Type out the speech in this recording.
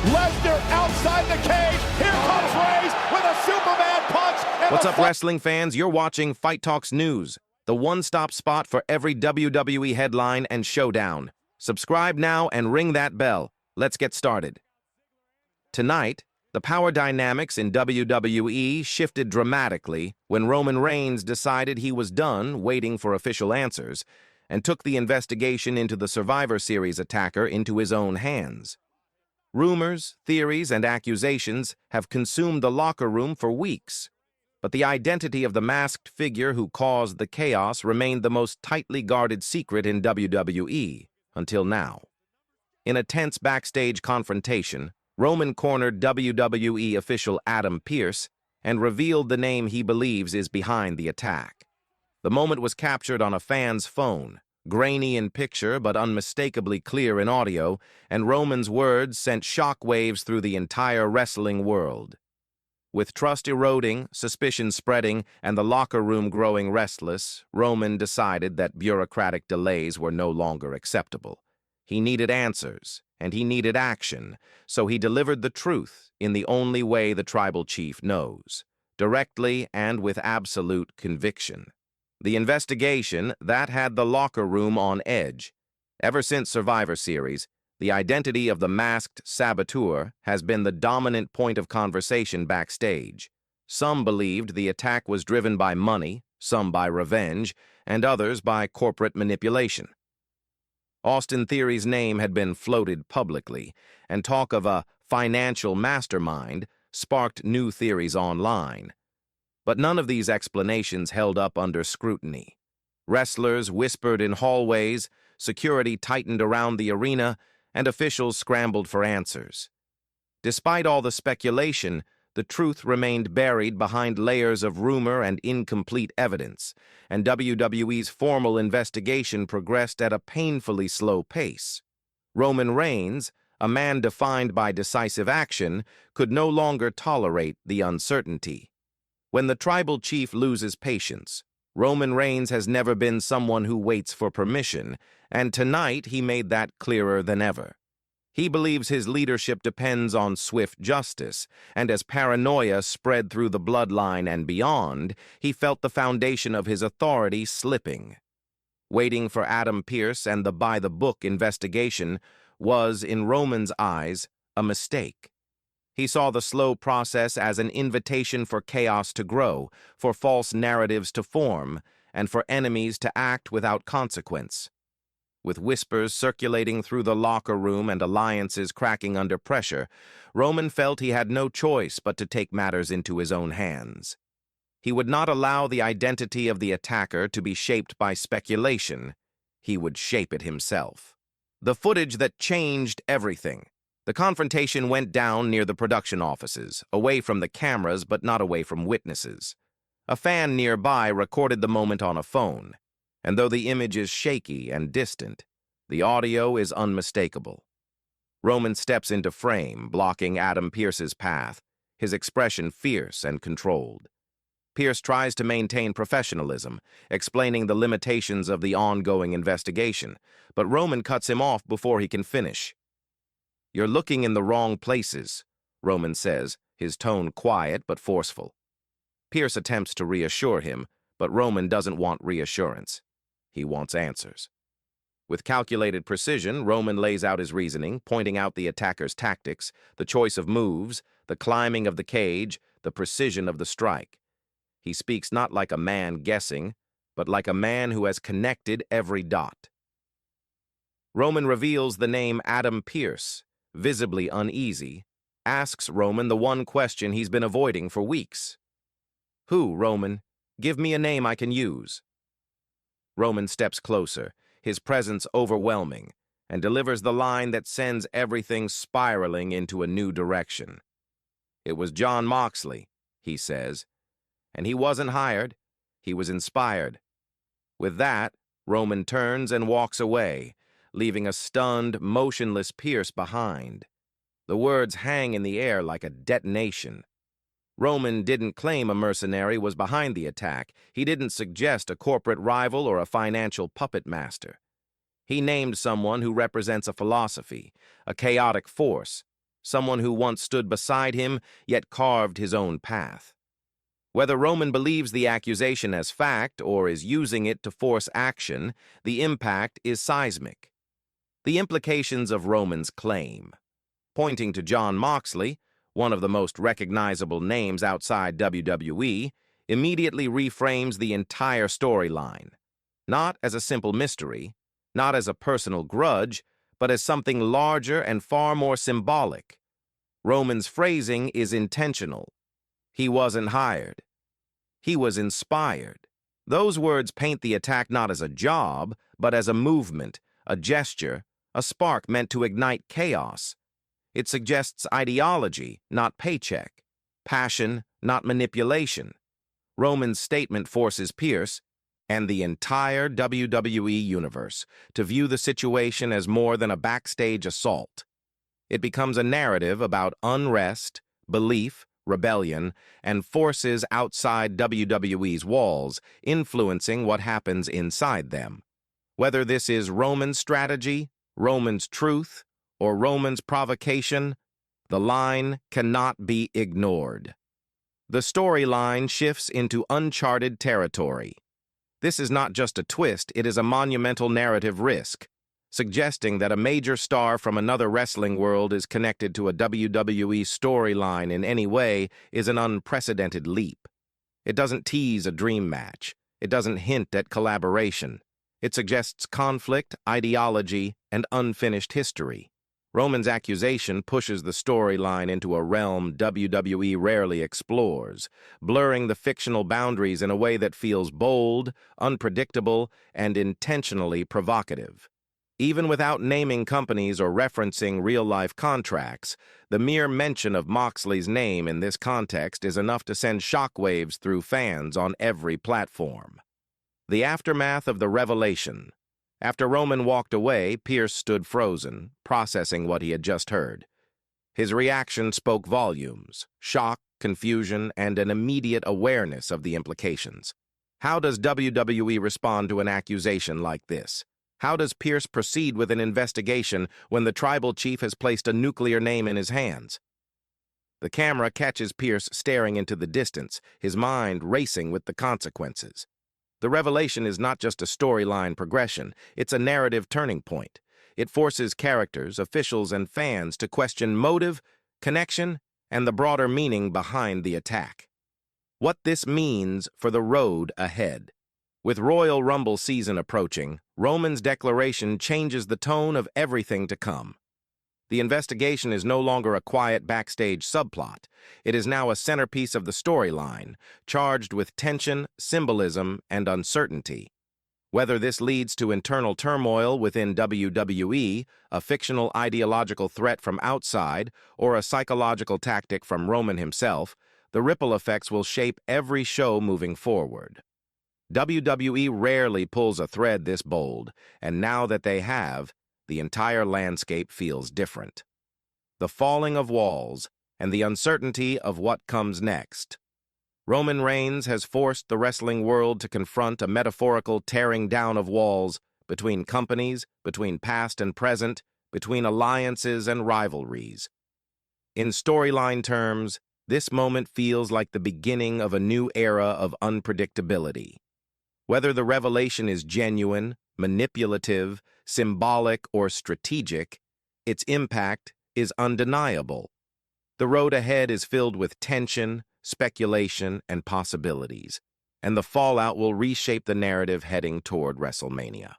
Lesnar outside the cage. Here comes Reigns with a Superman punch. What's up, wrestling fans? You're watching Fight Talks News, the one-stop spot for every WWE headline and showdown. Subscribe now and ring that bell. Let's get started. Tonight, the power dynamics in WWE shifted dramatically when Roman Reigns decided he was done waiting for official answers and took the investigation into the Survivor Series attacker into his own hands. Rumors, theories, and accusations have consumed the locker room for weeks, but the identity of the masked figure who caused the chaos remained the most tightly guarded secret in WWE until now. In a tense backstage confrontation, Roman cornered WWE official Adam Pearce and revealed the name he believes is behind the attack. The moment was captured on a fan's phone, grainy in picture but unmistakably clear in audio, and Roman's words sent shockwaves through the entire wrestling world. With trust eroding, suspicion spreading, and the locker room growing restless, Roman decided that bureaucratic delays were no longer acceptable. He needed answers, and he needed action, so he delivered the truth in the only way the tribal chief knows, directly and with absolute conviction. The investigation, that had the locker room on edge. Ever since Survivor Series, the identity of the masked saboteur has been the dominant point of conversation backstage. Some believed the attack was driven by money, some by revenge, and others by corporate manipulation. Austin Theory's name had been floated publicly, and talk of a financial mastermind sparked new theories online. But none of these explanations held up under scrutiny. Wrestlers whispered in hallways, security tightened around the arena, and officials scrambled for answers. Despite all the speculation, the truth remained buried behind layers of rumor and incomplete evidence, and WWE's formal investigation progressed at a painfully slow pace. Roman Reigns, a man defined by decisive action, could no longer tolerate the uncertainty. When the tribal chief loses patience, Roman Reigns has never been someone who waits for permission, and tonight he made that clearer than ever. He believes his leadership depends on swift justice, and as paranoia spread through the bloodline and beyond, he felt the foundation of his authority slipping. Waiting for Adam Pearce and the by-the-book investigation was, in Roman's eyes, a mistake. He saw the slow process as an invitation for chaos to grow, for false narratives to form, and for enemies to act without consequence. With whispers circulating through the locker room and alliances cracking under pressure, Roman felt he had no choice but to take matters into his own hands. He would not allow the identity of the attacker to be shaped by speculation. He would shape it himself. The footage that changed everything. The confrontation went down near the production offices, away from the cameras but not away from witnesses. A fan nearby recorded the moment on a phone, and though the image is shaky and distant, the audio is unmistakable. Roman steps into frame, blocking Adam Pearce's path, his expression fierce and controlled. Pearce tries to maintain professionalism, explaining the limitations of the ongoing investigation, but Roman cuts him off before he can finish. "You're looking in the wrong places," Roman says, his tone quiet but forceful. Pearce attempts to reassure him, but Roman doesn't want reassurance. He wants answers. With calculated precision, Roman lays out his reasoning, pointing out the attacker's tactics, the choice of moves, the climbing of the cage, the precision of the strike. He speaks not like a man guessing, but like a man who has connected every dot. Roman reveals the name Adam Pearce, visibly uneasy, asks Roman the one question he's been avoiding for weeks. "Who, Roman? Give me a name I can use." Roman steps closer, his presence overwhelming, and delivers the line that sends everything spiraling into a new direction. "It was Jon Moxley," he says, "and he wasn't hired, he was inspired." With that, Roman turns and walks away, leaving a stunned, motionless Pearce behind. The words hang in the air like a detonation. Roman didn't claim a mercenary was behind the attack. He didn't suggest a corporate rival or a financial puppet master. He named someone who represents a philosophy, a chaotic force, someone who once stood beside him, yet carved his own path. Whether Roman believes the accusation as fact or is using it to force action, the impact is seismic. The implications of Roman's claim. Pointing to Jon Moxley, one of the most recognizable names outside WWE, immediately reframes the entire storyline, not as a simple mystery, not as a personal grudge, but as something larger and far more symbolic. Roman's phrasing is intentional. He wasn't hired. He was inspired. Those words paint the attack not as a job, but as a movement, a gesture, a spark meant to ignite chaos. It suggests ideology, not paycheck, passion, not manipulation. Roman's statement forces Pierce and the entire WWE universe to view the situation as more than a backstage assault. It becomes a narrative about unrest, belief, rebellion, and forces outside WWE's walls, influencing what happens inside them. Whether this is Roman's strategy, Roman's truth, or Roman's provocation, the line cannot be ignored. The storyline shifts into uncharted territory. This is not just a twist, it is a monumental narrative risk, suggesting that a major star from another wrestling world is connected to a WWE storyline in any way is an unprecedented leap. It doesn't tease a dream match. It doesn't hint at collaboration. It suggests conflict, ideology, and unfinished history. Roman's accusation pushes the storyline into a realm WWE rarely explores, blurring the fictional boundaries in a way that feels bold, unpredictable, and intentionally provocative. Even without naming companies or referencing real-life contracts, the mere mention of Moxley's name in this context is enough to send shockwaves through fans on every platform. The aftermath of the revelation. After Roman walked away, Pierce stood frozen, processing what he had just heard. His reaction spoke volumes: shock, confusion, and an immediate awareness of the implications. How does WWE respond to an accusation like this? How does Pierce proceed with an investigation when the tribal chief has placed a nuclear name in his hands? The camera catches Pierce staring into the distance, his mind racing with the consequences. The revelation is not just a storyline progression, it's a narrative turning point. It forces characters, officials, and fans to question motive, connection, and the broader meaning behind the attack. What this means for the road ahead. With Royal Rumble season approaching, Roman's declaration changes the tone of everything to come. The investigation is no longer a quiet backstage subplot. It is now a centerpiece of the storyline, charged with tension, symbolism, and uncertainty. Whether this leads to internal turmoil within WWE, a fictional ideological threat from outside, or a psychological tactic from Roman himself, the ripple effects will shape every show moving forward. WWE rarely pulls a thread this bold, and now that they have, the entire landscape feels different. The falling of walls and the uncertainty of what comes next. Roman Reigns has forced the wrestling world to confront a metaphorical tearing down of walls between companies, between past and present, between alliances and rivalries. In storyline terms, this moment feels like the beginning of a new era of unpredictability. Whether the revelation is genuine, manipulative, symbolic, or strategic, its impact is undeniable. The road ahead is filled with tension, speculation, and possibilities, and the fallout will reshape the narrative heading toward WrestleMania.